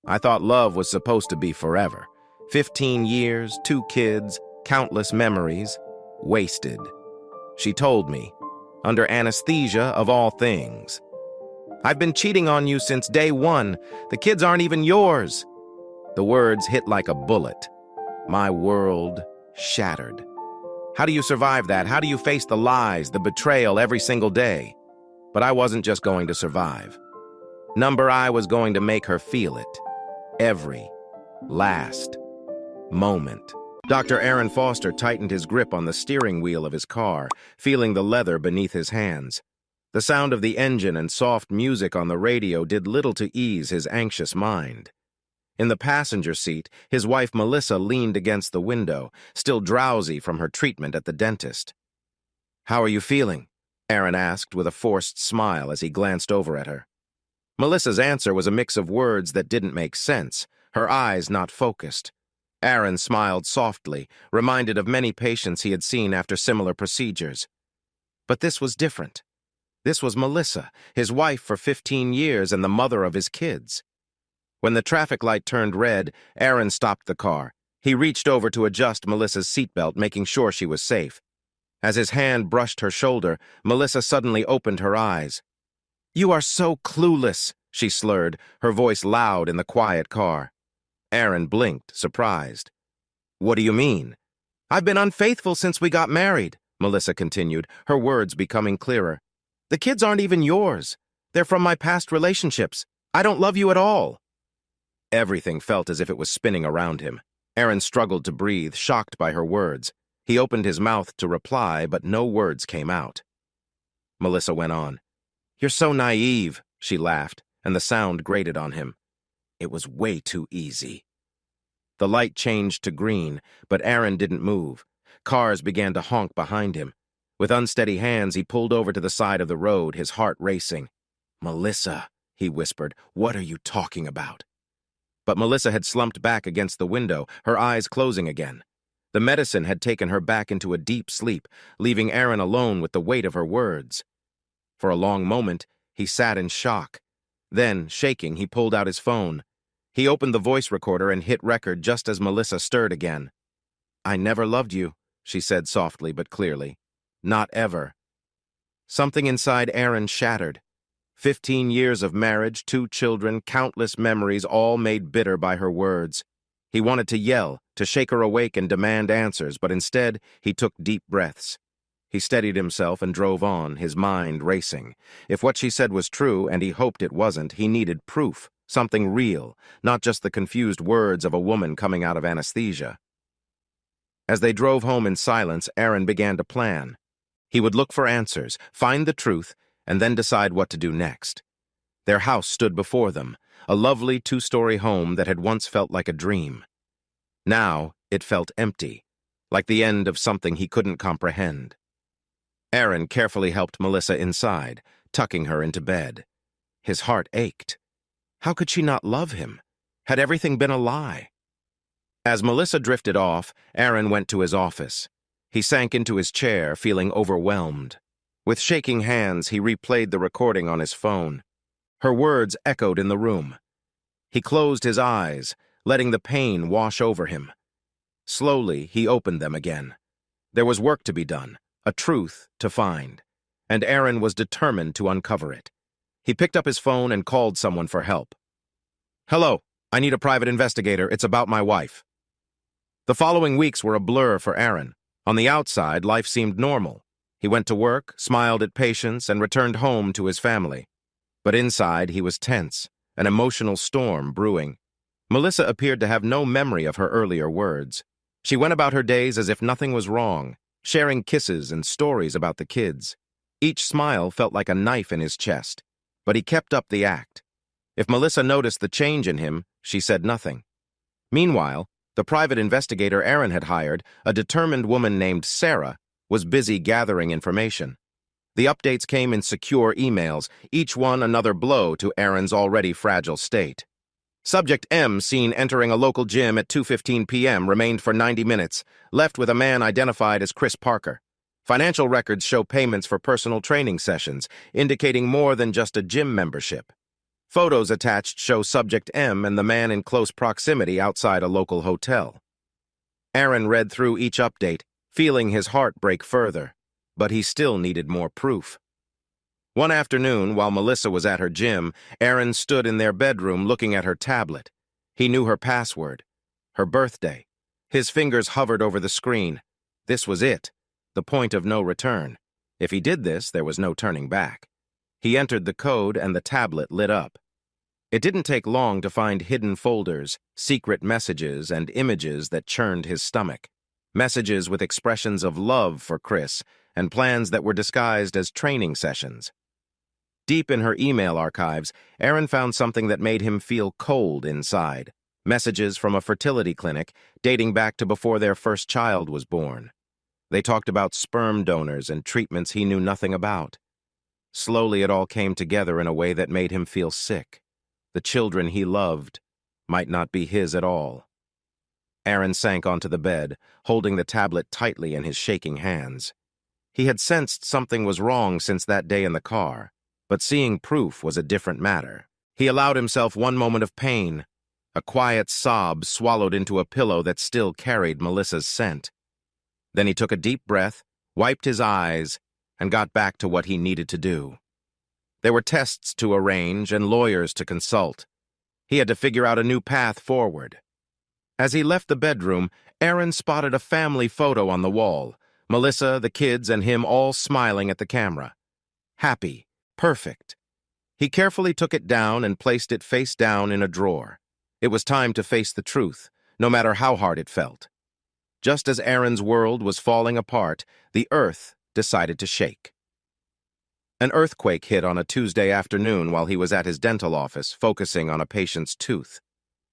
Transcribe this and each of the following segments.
I thought love was supposed to be forever. 15 years, 2 kids, countless memories, wasted. She told me, under anesthesia of all things. I've been cheating on you since day one. The kids aren't even yours. The words hit like a bullet. My world shattered. How do you survive that? How do you face the lies, the betrayal every single day? But I wasn't just going to survive. I was going to make her feel it. Every last moment. Dr. Aaron Foster tightened his grip on the steering wheel of his car, feeling the leather beneath his hands. The sound of the engine and soft music on the radio did little to ease his anxious mind. In the passenger seat, his wife Melissa leaned against the window, still drowsy from her treatment at the dentist. "How are you feeling?" Aaron asked with a forced smile as he glanced over at her. Melissa's answer was a mix of words that didn't make sense, her eyes not focused. Aaron smiled softly, reminded of many patients he had seen after similar procedures. But this was different. This was Melissa, his wife for 15 years and the mother of his kids. When the traffic light turned red, Aaron stopped the car. He reached over to adjust Melissa's seatbelt, making sure she was safe. As his hand brushed her shoulder, Melissa suddenly opened her eyes. "You are so clueless," she slurred, her voice loud in the quiet car. Aaron blinked, surprised. "What do you mean?" "I've been unfaithful since we got married," Melissa continued, her words becoming clearer. "The kids aren't even yours. They're from my past relationships. I don't love you at all." Everything felt as if it was spinning around him. Aaron struggled to breathe, shocked by her words. He opened his mouth to reply, but no words came out. Melissa went on. "You're so naive," she laughed, and the sound grated on him. It was way too easy. The light changed to green, but Aaron didn't move. Cars began to honk behind him. With unsteady hands, he pulled over to the side of the road, his heart racing. "Melissa," he whispered, "what are you talking about?" But Melissa had slumped back against the window, her eyes closing again. The medicine had taken her back into a deep sleep, leaving Aaron alone with the weight of her words. For a long moment, he sat in shock. Then, shaking, he pulled out his phone. He opened the voice recorder and hit record just as Melissa stirred again. "I never loved you," she said softly but clearly. "Not ever." Something inside Aaron shattered. 15 years of marriage, 2 children, countless memories, all made bitter by her words. He wanted to yell, to shake her awake and demand answers, but instead, he took deep breaths. He steadied himself and drove on, his mind racing. If what she said was true, and he hoped it wasn't, he needed proof, something real, not just the confused words of a woman coming out of anesthesia. As they drove home in silence, Aaron began to plan. He would look for answers, find the truth, and then decide what to do next. Their house stood before them, a lovely 2-story home that had once felt like a dream. Now, it felt empty, like the end of something he couldn't comprehend. Aaron carefully helped Melissa inside, tucking her into bed. His heart ached. How could she not love him? Had everything been a lie? As Melissa drifted off, Aaron went to his office. He sank into his chair, feeling overwhelmed. With shaking hands, he replayed the recording on his phone. Her words echoed in the room. He closed his eyes, letting the pain wash over him. Slowly, he opened them again. There was work to be done, a truth to find, and Aaron was determined to uncover it. He picked up his phone and called someone for help. "Hello, I need a private investigator. It's about my wife." The following weeks were a blur for Aaron. On the outside, life seemed normal. He went to work, smiled at patients, and returned home to his family. But inside, he was tense, an emotional storm brewing. Melissa appeared to have no memory of her earlier words. She went about her days as if nothing was wrong, sharing kisses and stories about the kids. Each smile felt like a knife in his chest, but he kept up the act. If Melissa noticed the change in him, she said nothing. Meanwhile, the private investigator Aaron had hired, a determined woman named Sarah, was busy gathering information. The updates came in secure emails, each one another blow to Aaron's already fragile state. Subject M, seen entering a local gym at 2:15 p.m., remained for 90 minutes, left with a man identified as Chris Parker. Financial records show payments for personal training sessions, indicating more than just a gym membership. Photos attached show Subject M and the man in close proximity outside a local hotel. Aaron read through each update, feeling his heart break further, but he still needed more proof. One afternoon, while Melissa was at her gym, Aaron stood in their bedroom looking at her tablet. He knew her password, her birthday. His fingers hovered over the screen. This was it, the point of no return. If he did this, there was no turning back. He entered the code and the tablet lit up. It didn't take long to find hidden folders, secret messages, and images that churned his stomach. Messages with expressions of love for Chris and plans that were disguised as training sessions. Deep in her email archives, Aaron found something that made him feel cold inside. Messages from a fertility clinic dating back to before their first child was born. They talked about sperm donors and treatments he knew nothing about. Slowly it all came together in a way that made him feel sick. The children he loved might not be his at all. Aaron sank onto the bed, holding the tablet tightly in his shaking hands. He had sensed something was wrong since that day in the car, but seeing proof was a different matter. He allowed himself one moment of pain. A quiet sob swallowed into a pillow that still carried Melissa's scent. Then he took a deep breath, wiped his eyes, and got back to what he needed to do. There were tests to arrange and lawyers to consult. He had to figure out a new path forward. As he left the bedroom, Aaron spotted a family photo on the wall. Melissa, the kids, and him all smiling at the camera. Happy, perfect. He carefully took it down and placed it face down in a drawer. It was time to face the truth, no matter how hard it felt. Just as Aaron's world was falling apart, the earth decided to shake. An earthquake hit on a Tuesday afternoon while he was at his dental office, focusing on a patient's tooth.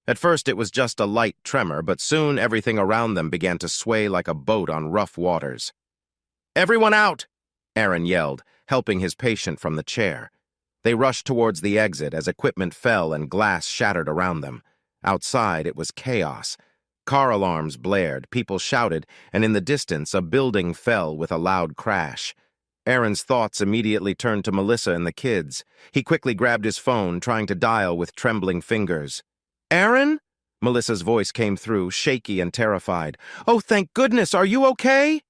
At first it was just a light tremor, but soon everything around them began to sway like a boat on rough waters. "Everyone out!" Aaron yelled, helping his patient from the chair. They rushed towards the exit as equipment fell and glass shattered around them. Outside it was chaos. Car alarms blared, people shouted, and in the distance a building fell with a loud crash. Aaron's thoughts immediately turned to Melissa and the kids. He quickly grabbed his phone, trying to dial with trembling fingers. "Aaron?" Melissa's voice came through, shaky and terrified. "Oh, thank goodness! Are you okay?"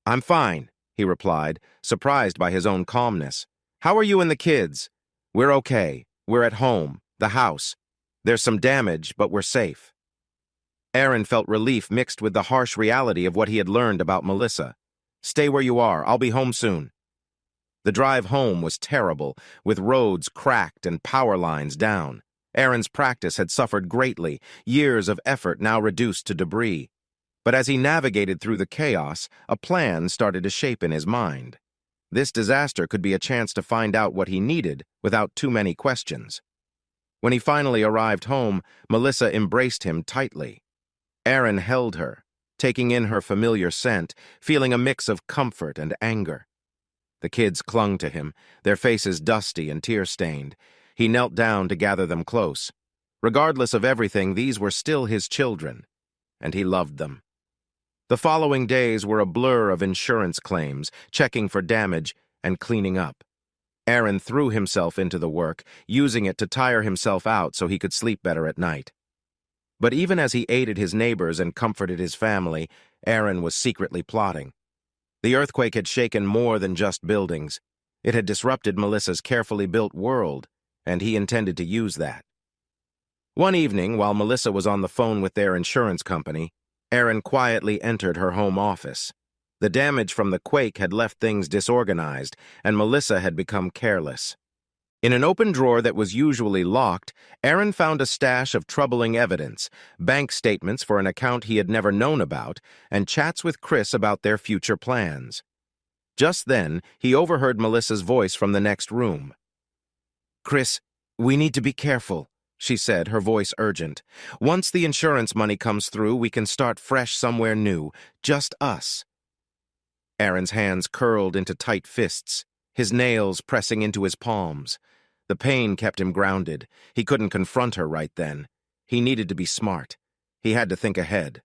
"I'm fine," he replied, surprised by his own calmness. "How are you and the kids?" "We're okay. We're at home, the house. There's some damage, but we're safe." Aaron felt relief mixed with the harsh reality of what he had learned about Melissa. "Stay where you are. I'll be home soon." The drive home was terrible, with roads cracked and power lines down. Aaron's practice had suffered greatly, years of effort now reduced to debris. But as he navigated through the chaos, a plan started to shape in his mind. This disaster could be a chance to find out what he needed without too many questions. When he finally arrived home, Melissa embraced him tightly. Aaron held her, taking in her familiar scent, feeling a mix of comfort and anger. The kids clung to him, their faces dusty and tear-stained. He knelt down to gather them close. Regardless of everything, these were still his children, and he loved them. The following days were a blur of insurance claims, checking for damage, and cleaning up. Aaron threw himself into the work, using it to tire himself out so he could sleep better at night. But even as he aided his neighbors and comforted his family, Aaron was secretly plotting. The earthquake had shaken more than just buildings. It had disrupted Melissa's carefully built world, and he intended to use that. One evening, while Melissa was on the phone with their insurance company, Aaron quietly entered her home office. The damage from the quake had left things disorganized, and Melissa had become careless. In an open drawer that was usually locked, Aaron found a stash of troubling evidence, bank statements for an account he had never known about, and chats with Chris about their future plans. Just then, he overheard Melissa's voice from the next room. "Chris, we need to be careful," she said, her voice urgent. "Once the insurance money comes through, we can start fresh somewhere new, just us." Aaron's hands curled into tight fists, his nails pressing into his palms. The pain kept him grounded. He couldn't confront her right then. He needed to be smart. He had to think ahead.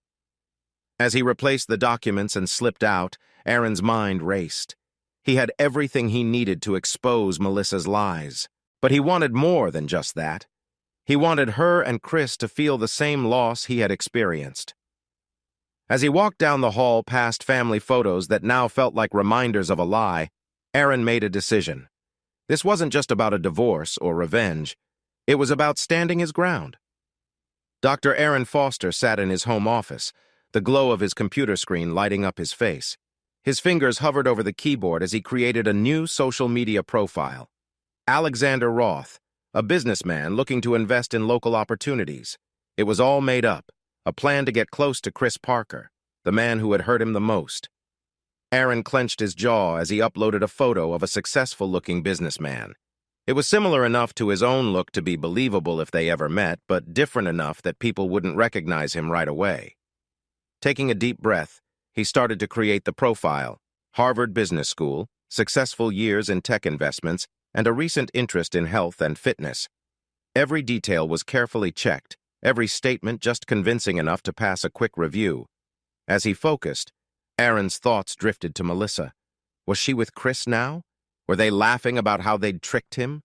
As he replaced the documents and slipped out, Aaron's mind raced. He had everything he needed to expose Melissa's lies. But he wanted more than just that. He wanted her and Chris to feel the same loss he had experienced. As he walked down the hall past family photos that now felt like reminders of a lie, Aaron made a decision. This wasn't just about a divorce or revenge. It was about standing his ground. Dr. Aaron Foster sat in his home office, the glow of his computer screen lighting up his face. His fingers hovered over the keyboard as he created a new social media profile. Alexander Roth, a businessman looking to invest in local opportunities. It was all made up, a plan to get close to Chris Parker, the man who had hurt him the most. Aaron clenched his jaw as he uploaded a photo of a successful-looking businessman. It was similar enough to his own look to be believable if they ever met, but different enough that people wouldn't recognize him right away. Taking a deep breath, he started to create the profile: Harvard Business School, successful years in tech investments, and a recent interest in health and fitness. Every detail was carefully checked, every statement just convincing enough to pass a quick review. As he focused, Aaron's thoughts drifted to Melissa. Was she with Chris now? Were they laughing about how they'd tricked him?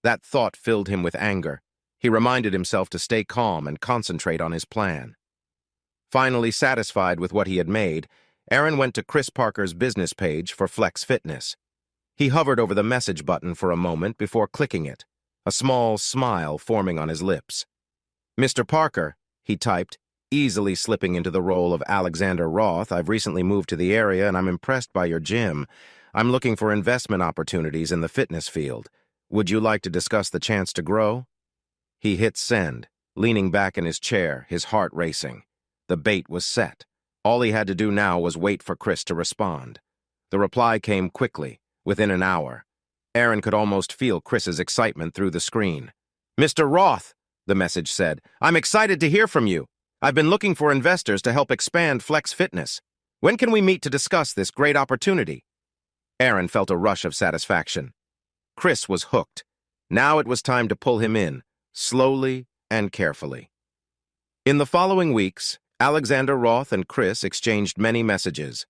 That thought filled him with anger. He reminded himself to stay calm and concentrate on his plan. Finally satisfied with what he had made, Aaron went to Chris Parker's business page for Flex Fitness. He hovered over the message button for a moment before clicking it, a small smile forming on his lips. "Mr. Parker," he typed, easily slipping into the role of Alexander Roth, "I've recently moved to the area and I'm impressed by your gym. I'm looking for investment opportunities in the fitness field. Would you like to discuss the chance to grow?" He hit send, leaning back in his chair, his heart racing. The bait was set. All he had to do now was wait for Chris to respond. The reply came quickly, within an hour. Aaron could almost feel Chris's excitement through the screen. "Mr. Roth," the message said, "I'm excited to hear from you. I've been looking for investors to help expand Flex Fitness. When can we meet to discuss this great opportunity?" Aaron felt a rush of satisfaction. Chris was hooked. Now it was time to pull him in, slowly and carefully. In the following weeks, Alexander Roth and Chris exchanged many messages.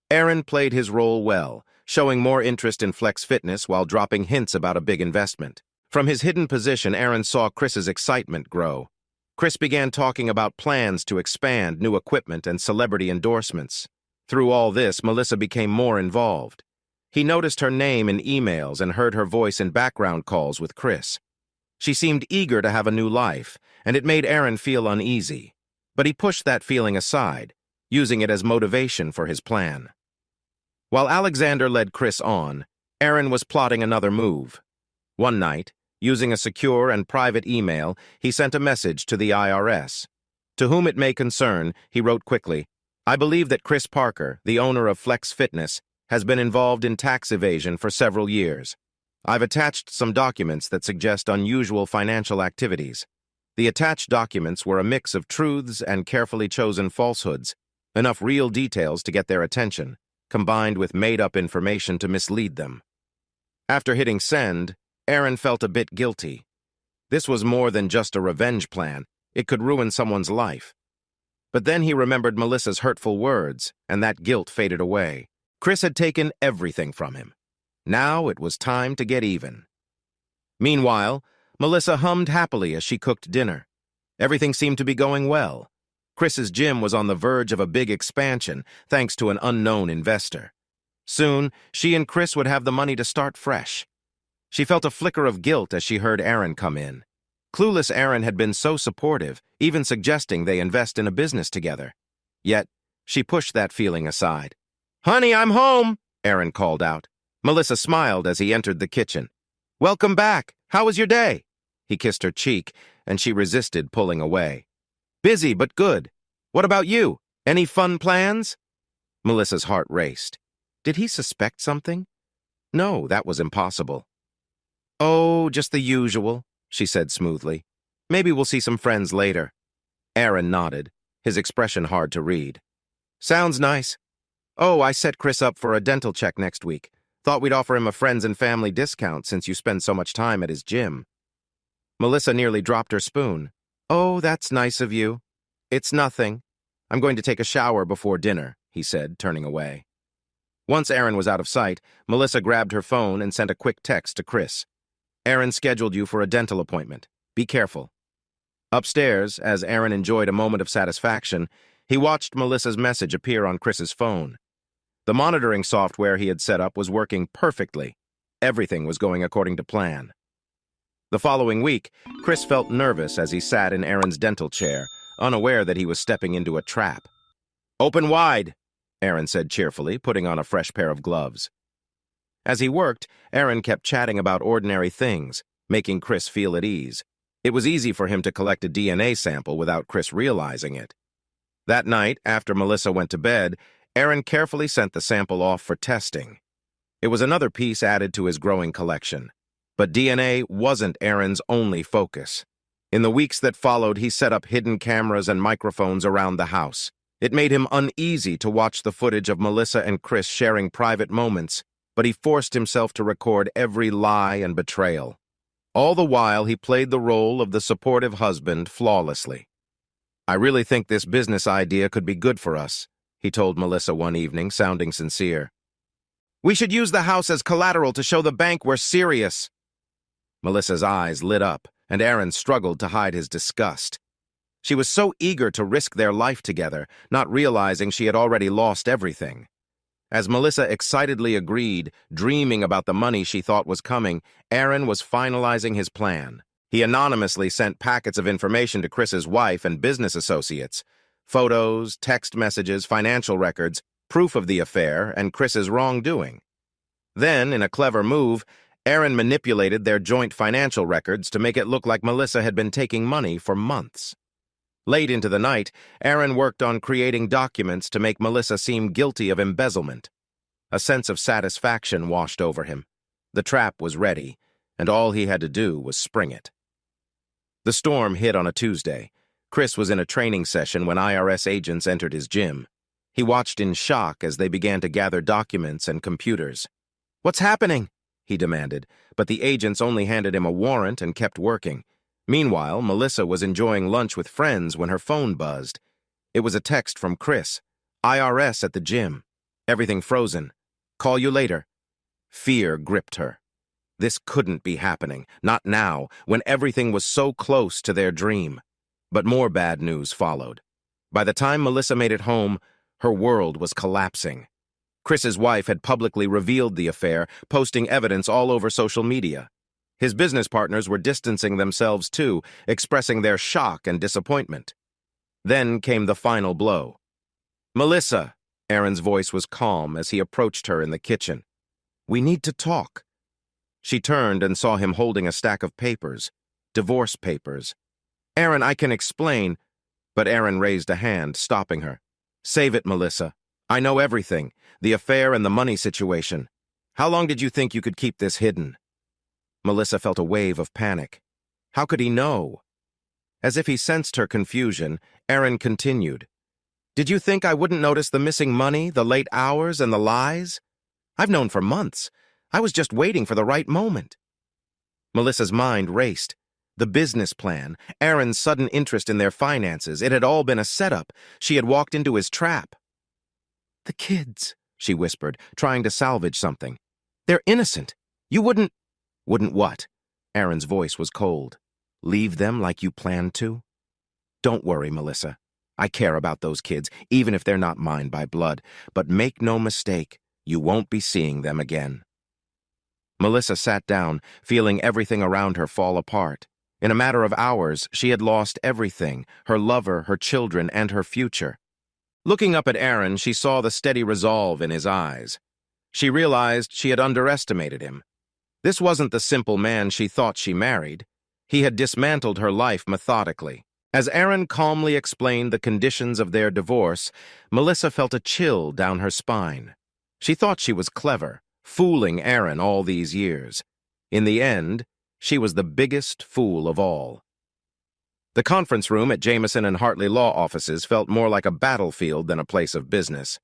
Aaron played his role well, showing more interest in Flex Fitness while dropping hints about a big investment. From his hidden position, Aaron saw Chris's excitement grow. Chris began talking about plans to expand, new equipment, and celebrity endorsements. Through all this, Melissa became more involved. He noticed her name in emails and heard her voice in background calls with Chris. She seemed eager to have a new life, and it made Aaron feel uneasy. But he pushed that feeling aside, using it as motivation for his plan. While Alexander led Chris on, Aaron was plotting another move. One night, using a secure and private email, he sent a message to the IRS. To whom it may concern, he wrote quickly, "I believe that Chris Parker, the owner of Flex Fitness, has been involved in tax evasion for several years. I've attached some documents that suggest unusual financial activities. The attached documents were a mix of truths and carefully chosen falsehoods, enough real details to get their attention, combined with made-up information to mislead them." After hitting send, Aaron felt a bit guilty. This was more than just a revenge plan. It could ruin someone's life. But then he remembered Melissa's hurtful words, and that guilt faded away. Chris had taken everything from him. Now it was time to get even. Meanwhile, Melissa hummed happily as she cooked dinner. Everything seemed to be going well. Chris's gym was on the verge of a big expansion, thanks to an unknown investor. Soon, she and Chris would have the money to start fresh. She felt a flicker of guilt as she heard Aaron come in. Clueless Aaron had been so supportive, even suggesting they invest in a business together. Yet, she pushed that feeling aside. "Honey, I'm home," Aaron called out. Melissa smiled as he entered the kitchen. "Welcome back. How was your day?" He kissed her cheek, and she resisted pulling away. "Busy, but good. What about you? Any fun plans?" Melissa's heart raced. Did he suspect something? No, that was impossible. "Oh, just the usual," she said smoothly. "Maybe we'll see some friends later." Aaron nodded, his expression hard to read. "Sounds nice. Oh, I set Chris up for a dental check next week. Thought we'd offer him a friends and family discount since you spend so much time at his gym." Melissa nearly dropped her spoon. "Oh, that's nice of you." "It's nothing. I'm going to take a shower before dinner," he said, turning away. Once Aaron was out of sight, Melissa grabbed her phone and sent a quick text to Chris. Aaron scheduled you for a dental appointment. Be careful." Upstairs, as Aaron enjoyed a moment of satisfaction, he watched Melissa's message appear on Chris's phone. The monitoring software he had set up was working perfectly. Everything was going according to plan. The following week, Chris felt nervous as he sat in Aaron's dental chair, unaware that he was stepping into a trap. "Open wide," Aaron said cheerfully, putting on a fresh pair of gloves. As he worked, Aaron kept chatting about ordinary things, making Chris feel at ease. It was easy for him to collect a DNA sample without Chris realizing it. That night, after Melissa went to bed, Aaron carefully sent the sample off for testing. It was another piece added to his growing collection. But DNA wasn't Aaron's only focus. In the weeks that followed, he set up hidden cameras and microphones around the house. It made him uneasy to watch the footage of Melissa and Chris sharing private moments, but he forced himself to record every lie and betrayal. All the while, he played the role of the supportive husband flawlessly. "I really think this business idea could be good for us," he told Melissa one evening, sounding sincere. "We should use the house as collateral to show the bank we're serious." Melissa's eyes lit up, and Aaron struggled to hide his disgust. She was so eager to risk their life together, not realizing she had already lost everything. As Melissa excitedly agreed, dreaming about the money she thought was coming, Aaron was finalizing his plan. He anonymously sent packets of information to Chris's wife and business associates. Photos, text messages, financial records, proof of the affair, and Chris's wrongdoing. Then, in a clever move, Aaron manipulated their joint financial records to make it look like Melissa had been taking money for months. Late into the night, Aaron worked on creating documents to make Melissa seem guilty of embezzlement. A sense of satisfaction washed over him. The trap was ready, and all he had to do was spring it. The storm hit on a Tuesday. Chris was in a training session when IRS agents entered his gym. He watched in shock as they began to gather documents and computers. "What's happening?" he demanded, but the agents only handed him a warrant and kept working. Meanwhile, Melissa was enjoying lunch with friends when her phone buzzed. It was a text from Chris. "IRS at the gym. Everything frozen. Call you later." Fear gripped her. This couldn't be happening, not now, when everything was so close to their dream. But more bad news followed. By the time Melissa made it home, her world was collapsing. Chris's wife had publicly revealed the affair, posting evidence all over social media. His business partners were distancing themselves too, expressing their shock and disappointment. Then came the final blow. "Melissa," Aaron's voice was calm as he approached her in the kitchen. "We need to talk." She turned and saw him holding a stack of papers, divorce papers. "Aaron, I can explain," but Aaron raised a hand, stopping her. "Save it, Melissa. I know everything, the affair and the money situation. How long did you think you could keep this hidden?" Melissa felt a wave of panic. How could he know? As if he sensed her confusion, Aaron continued. "Did you think I wouldn't notice the missing money, the late hours, and the lies? I've known for months. I was just waiting for the right moment." Melissa's mind raced. The business plan, Aaron's sudden interest in their finances, it had all been a setup. She had walked into his trap. "The kids," she whispered, trying to salvage something. "They're innocent. You wouldn't—" "Wouldn't what?" Aaron's voice was cold. "Leave them like you planned to?" "Don't worry, Melissa. I care about those kids, even if they're not mine by blood. But make no mistake, you won't be seeing them again." Melissa sat down, feeling everything around her fall apart. In a matter of hours, she had lost everything, her lover, her children, and her future. Looking up at Aaron, she saw the steady resolve in his eyes. She realized she had underestimated him. This wasn't the simple man she thought she married. He had dismantled her life methodically. As Aaron calmly explained the conditions of their divorce, Melissa felt a chill down her spine. She thought she was clever, fooling Aaron all these years. In the end, she was the biggest fool of all. The conference room at Jameson and Hartley law offices felt more like a battlefield than a place of business.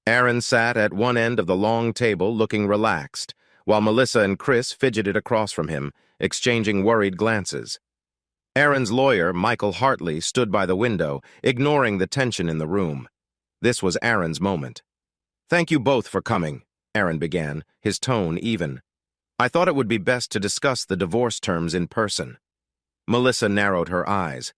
Aaron sat at one end of the long table looking relaxed, while Melissa and Chris fidgeted across from him, exchanging worried glances. Aaron's lawyer, Michael Hartley, stood by the window, ignoring the tension in the room. This was Aaron's moment. "Thank you both for coming," Aaron began, his tone even. I thought it would be best to discuss the divorce terms in person. Melissa narrowed her eyes.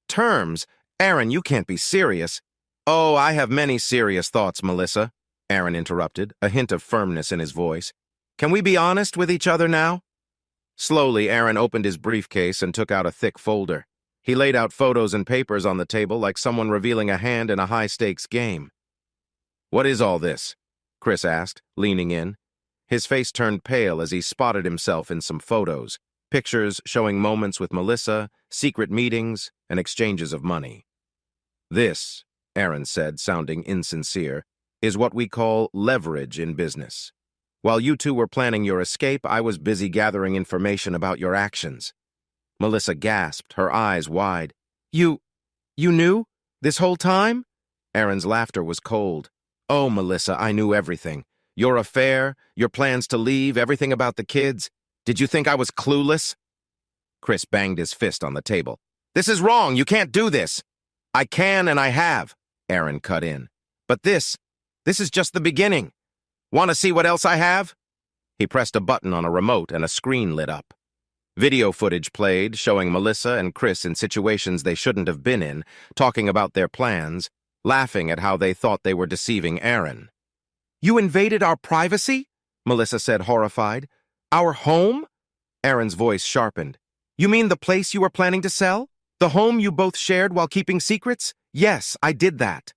Terms? Aaron, you can't be serious. Oh, I have many serious thoughts, Melissa, Aaron interrupted, a hint of firmness in his voice. Can we be honest with each other now? Slowly, Aaron opened his briefcase and took out a thick folder. He laid out photos and papers on the table like someone revealing a hand in a high-stakes game. What is all this? Chris asked, leaning in. His face turned pale as he spotted himself in some photos, pictures showing moments with Melissa, secret meetings, and exchanges of money. This, Aaron said, sounding insincere, is what we call leverage in business. While you two were planning your escape, I was busy gathering information about your actions. Melissa gasped, her eyes wide. You knew? This whole time? Aaron's laughter was cold. Oh, Melissa, I knew everything. Your affair, your plans to leave, everything about the kids. Did you think I was clueless? Chris banged his fist on the table. This is wrong. You can't do this. I can and I have, Aaron cut in. But this is just the beginning. Want to see what else I have? He pressed a button on a remote and a screen lit up. Video footage played, showing Melissa and Chris in situations they shouldn't have been in, talking about their plans, laughing at how they thought they were deceiving Aaron. You invaded our privacy? Melissa said, horrified. Our home? Aaron's voice sharpened. You mean the place you were planning to sell? The home you both shared while keeping secrets? Yes, I did that.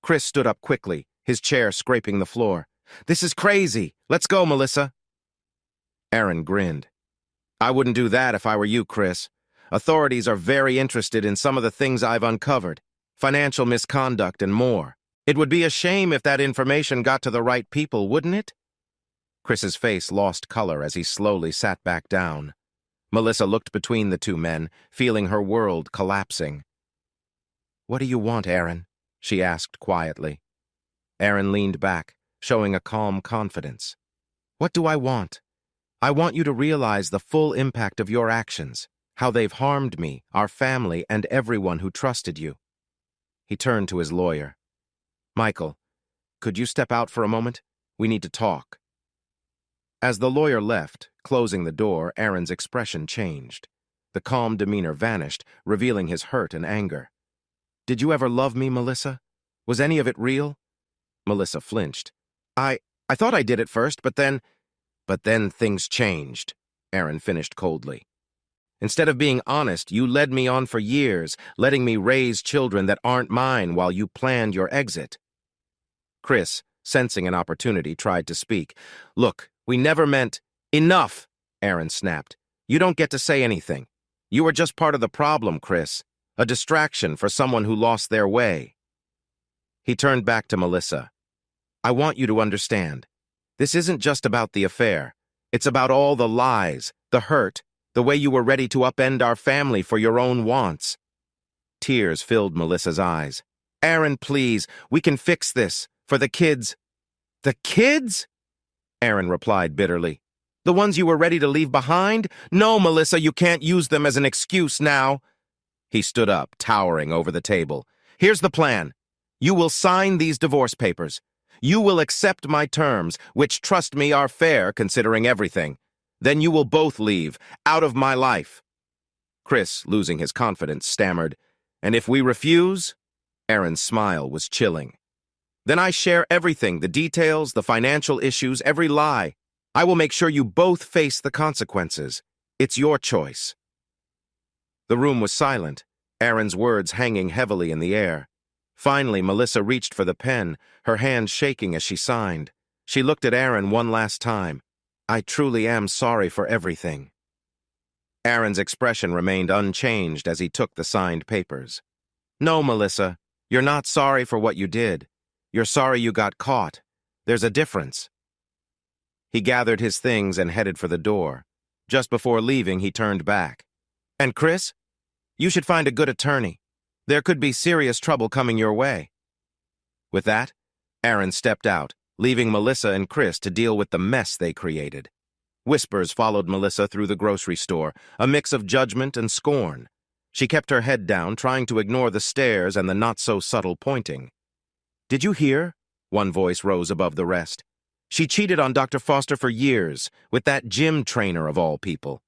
Chris stood up quickly, his chair scraping the floor. This is crazy. Let's go, Melissa. Aaron grinned. I wouldn't do that if I were you, Chris. Authorities are very interested in some of the things I've uncovered, financial misconduct and more. It would be a shame if that information got to the right people, wouldn't it? Chris's face lost color as he slowly sat back down. Melissa looked between the two men, feeling her world collapsing. What do you want, Aaron? She asked quietly. Aaron leaned back, showing a calm confidence. What do I want? I want you to realize the full impact of your actions, how they've harmed me, our family, and everyone who trusted you. He turned to his lawyer. Michael, could you step out for a moment? We need to talk. As the lawyer left, closing the door, Aaron's expression changed. The calm demeanor vanished, revealing his hurt and anger. Did you ever love me, Melissa? Was any of it real? Melissa flinched. I thought I did at first, but then things changed, Aaron finished coldly. Instead of being honest, you led me on for years, letting me raise children that aren't mine while you planned your exit. Chris, sensing an opportunity, tried to speak. Look, we never meant— Enough, Aaron snapped. You don't get to say anything. You were just part of the problem, Chris. A distraction for someone who lost their way. He turned back to Melissa. I want you to understand. This isn't just about the affair. It's about all the lies, the hurt, the way you were ready to upend our family for your own wants. Tears filled Melissa's eyes. Aaron, please, we can fix this. For the kids. The kids? Aaron replied bitterly. The ones you were ready to leave behind? No, Melissa, you can't use them as an excuse now. He stood up, towering over the table. Here's the plan. You will sign these divorce papers. You will accept my terms, which, trust me, are fair considering everything. Then you will both leave, out of my life. Chris, losing his confidence, stammered, And if we refuse? Aaron's smile was chilling. Then I share everything, the details, the financial issues, every lie. I will make sure you both face the consequences. It's your choice. The room was silent, Aaron's words hanging heavily in the air. Finally, Melissa reached for the pen, her hand shaking as she signed. She looked at Aaron one last time. I truly am sorry for everything. Aaron's expression remained unchanged as he took the signed papers. No, Melissa, you're not sorry for what you did. You're sorry you got caught. There's a difference. He gathered his things and headed for the door. Just before leaving, he turned back. And Chris, you should find a good attorney. There could be serious trouble coming your way. With that, Aaron stepped out, leaving Melissa and Chris to deal with the mess they created. Whispers followed Melissa through the grocery store, a mix of judgment and scorn. She kept her head down, trying to ignore the stares and the not-so-subtle pointing. Did you hear? One voice rose above the rest. She cheated on Dr. Foster for years, with that gym trainer of all people.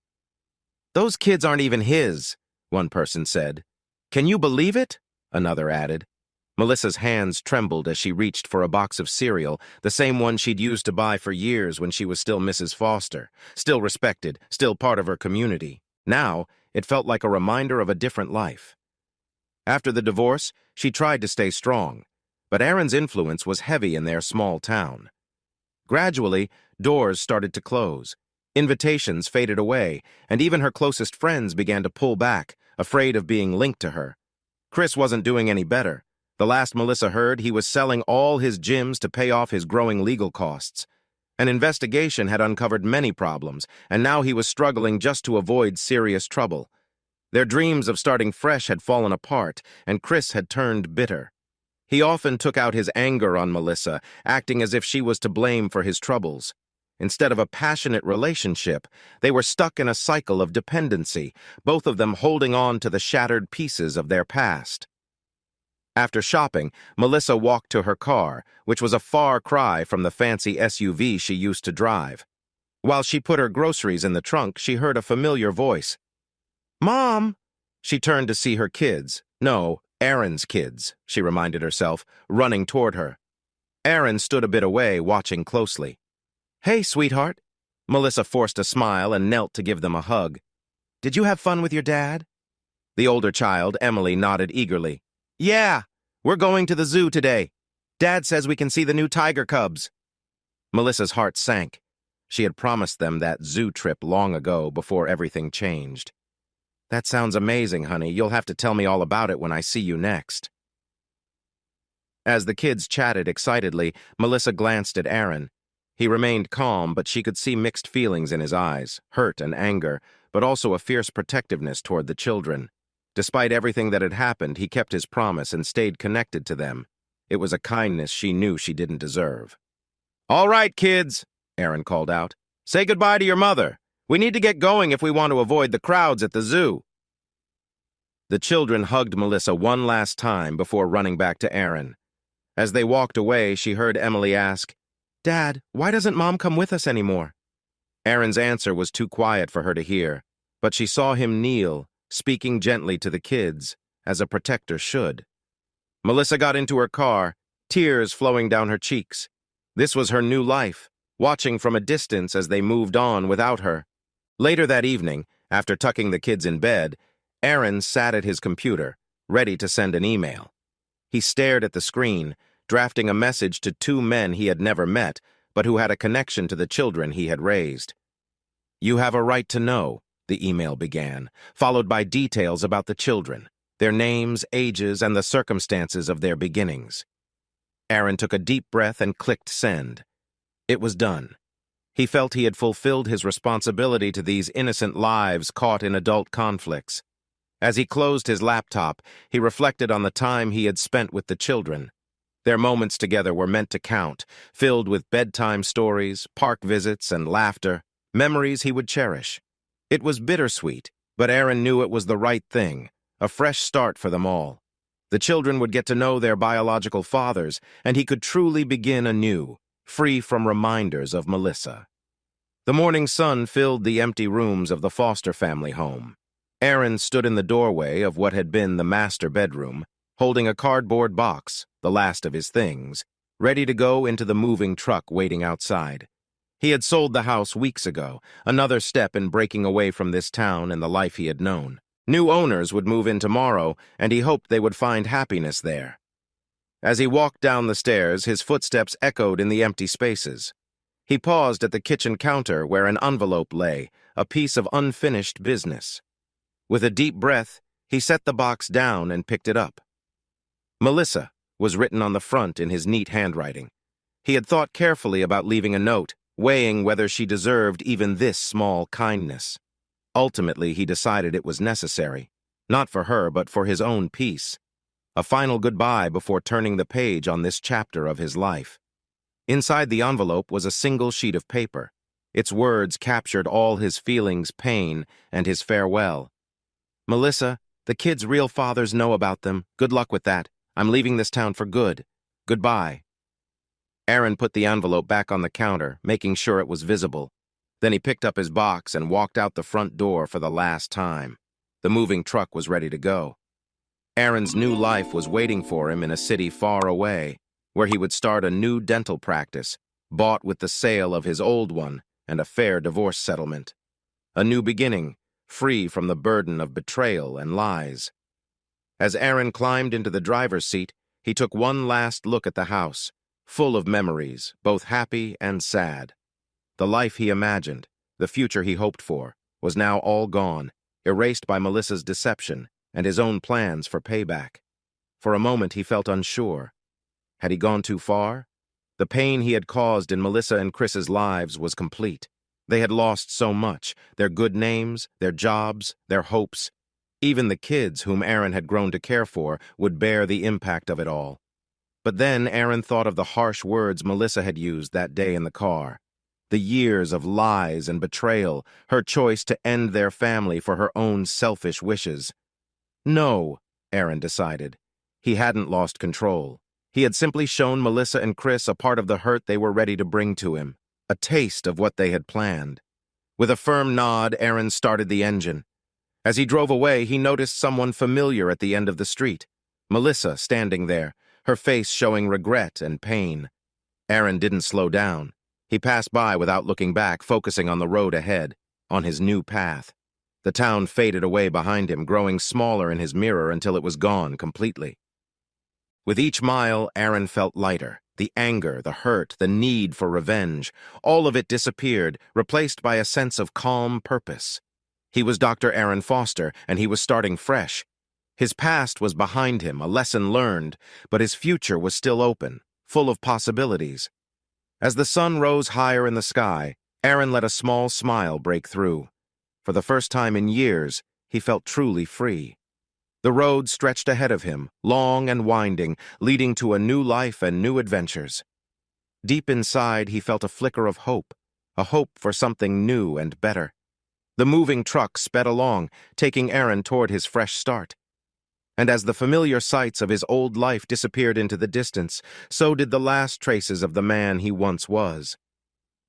Those kids aren't even his, one person said. Can you believe it? Another added. Melissa's hands trembled as she reached for a box of cereal, the same one she'd used to buy for years when she was still Mrs. Foster, still respected, still part of her community. Now, it felt like a reminder of a different life. After the divorce, she tried to stay strong, but Aaron's influence was heavy in their small town. Gradually, doors started to close. Invitations faded away, and even her closest friends began to pull back, afraid of being linked to her. Chris wasn't doing any better. The last Melissa heard, he was selling all his gyms to pay off his growing legal costs. An investigation had uncovered many problems, and now he was struggling just to avoid serious trouble. Their dreams of starting fresh had fallen apart, and Chris had turned bitter. He often took out his anger on Melissa, acting as if she was to blame for his troubles. Instead of a passionate relationship, they were stuck in a cycle of dependency, both of them holding on to the shattered pieces of their past. After shopping, Melissa walked to her car, which was a far cry from the fancy SUV she used to drive. While she put her groceries in the trunk, she heard a familiar voice. "Mom!" She turned to see her kids. No, Aaron's kids, she reminded herself, running toward her. Aaron stood a bit away, watching closely. "Hey, sweetheart." Melissa forced a smile and knelt to give them a hug. "Did you have fun with your dad?" The older child, Emily, nodded eagerly. "Yeah, we're going to the zoo today. Dad says we can see the new tiger cubs." Melissa's heart sank. She had promised them that zoo trip long ago before everything changed. "That sounds amazing, honey. You'll have to tell me all about it when I see you next." As the kids chatted excitedly, Melissa glanced at Aaron. He remained calm, but she could see mixed feelings in his eyes, hurt and anger, but also a fierce protectiveness toward the children. Despite everything that had happened, he kept his promise and stayed connected to them. It was a kindness she knew she didn't deserve. "All right, kids," Aaron called out. "Say goodbye to your mother. We need to get going if we want to avoid the crowds at the zoo." The children hugged Melissa one last time before running back to Aaron. As they walked away, she heard Emily ask, "Dad, why doesn't Mom come with us anymore?" Aaron's answer was too quiet for her to hear, but she saw him kneel, speaking gently to the kids, as a protector should. Melissa got into her car, tears flowing down her cheeks. This was her new life, watching from a distance as they moved on without her. Later that evening, after tucking the kids in bed, Aaron sat at his computer, ready to send an email. He stared at the screen, drafting a message to two men he had never met, but who had a connection to the children he had raised. "You have a right to know," the email began, followed by details about the children, their names, ages, and the circumstances of their beginnings. Aaron took a deep breath and clicked send. It was done. He felt he had fulfilled his responsibility to these innocent lives caught in adult conflicts. As he closed his laptop, he reflected on the time he had spent with the children. Their moments together were meant to count, filled with bedtime stories, park visits, and laughter, memories he would cherish. It was bittersweet, but Aaron knew it was the right thing, a fresh start for them all. The children would get to know their biological fathers, and he could truly begin anew, free from reminders of Melissa. The morning sun filled the empty rooms of the Foster family home. Aaron stood in the doorway of what had been the master bedroom, holding a cardboard box, the last of his things, ready to go into the moving truck waiting outside. He had sold the house weeks ago, another step in breaking away from this town and the life he had known. New owners would move in tomorrow, and he hoped they would find happiness there. As he walked down the stairs, his footsteps echoed in the empty spaces. He paused at the kitchen counter where an envelope lay, a piece of unfinished business. With a deep breath, he set the box down and picked it up. Melissa was written on the front in his neat handwriting. He had thought carefully about leaving a note, weighing whether she deserved even this small kindness. Ultimately, he decided it was necessary, not for her, but for his own peace. A final goodbye before turning the page on this chapter of his life. Inside the envelope was a single sheet of paper. Its words captured all his feelings, pain, and his farewell. "Melissa, the kids' real fathers know about them. Good luck with that. I'm leaving this town for good. Goodbye." Aaron put the envelope back on the counter, making sure it was visible. Then he picked up his box and walked out the front door for the last time. The moving truck was ready to go. Aaron's new life was waiting for him in a city far away, where he would start a new dental practice, bought with the sale of his old one and a fair divorce settlement. A new beginning, free from the burden of betrayal and lies. As Aaron climbed into the driver's seat, he took one last look at the house, full of memories, both happy and sad. The life he imagined, the future he hoped for, was now all gone, erased by Melissa's deception and his own plans for payback. For a moment he felt unsure. Had he gone too far? The pain he had caused in Melissa and Chris's lives was complete. They had lost so much, their good names, their jobs, their hopes. Even the kids whom Aaron had grown to care for would bear the impact of it all. But then Aaron thought of the harsh words Melissa had used that day in the car. The years of lies and betrayal, her choice to end their family for her own selfish wishes. No, Aaron decided. He hadn't lost control. He had simply shown Melissa and Chris a part of the hurt they were ready to bring to him, a taste of what they had planned. With a firm nod, Aaron started the engine. As he drove away, he noticed someone familiar at the end of the street. Melissa standing there, her face showing regret and pain. Aaron didn't slow down. He passed by without looking back, focusing on the road ahead, on his new path. The town faded away behind him, growing smaller in his mirror until it was gone completely. With each mile, Aaron felt lighter. The anger, the hurt, the need for revenge, all of it disappeared, replaced by a sense of calm purpose. He was Dr. Aaron Foster, and he was starting fresh. His past was behind him, a lesson learned, but his future was still open, full of possibilities. As the sun rose higher in the sky, Aaron let a small smile break through. For the first time in years, he felt truly free. The road stretched ahead of him, long and winding, leading to a new life and new adventures. Deep inside, he felt a flicker of hope, a hope for something new and better. The moving truck sped along, taking Aaron toward his fresh start. And as the familiar sights of his old life disappeared into the distance, so did the last traces of the man he once was.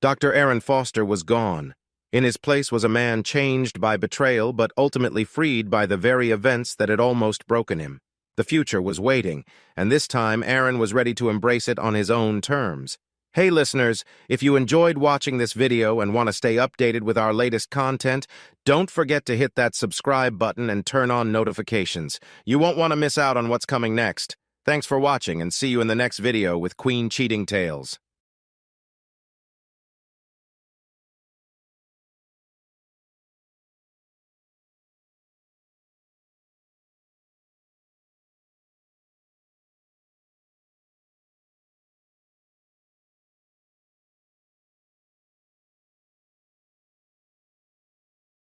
Dr. Aaron Foster was gone. In his place was a man changed by betrayal but ultimately freed by the very events that had almost broken him. The future was waiting, and this time Aaron was ready to embrace it on his own terms. Hey listeners, if you enjoyed watching this video and want to stay updated with our latest content, don't forget to hit that subscribe button and turn on notifications. You won't want to miss out on what's coming next. Thanks for watching and see you in the next video with Queen Cheating Tales.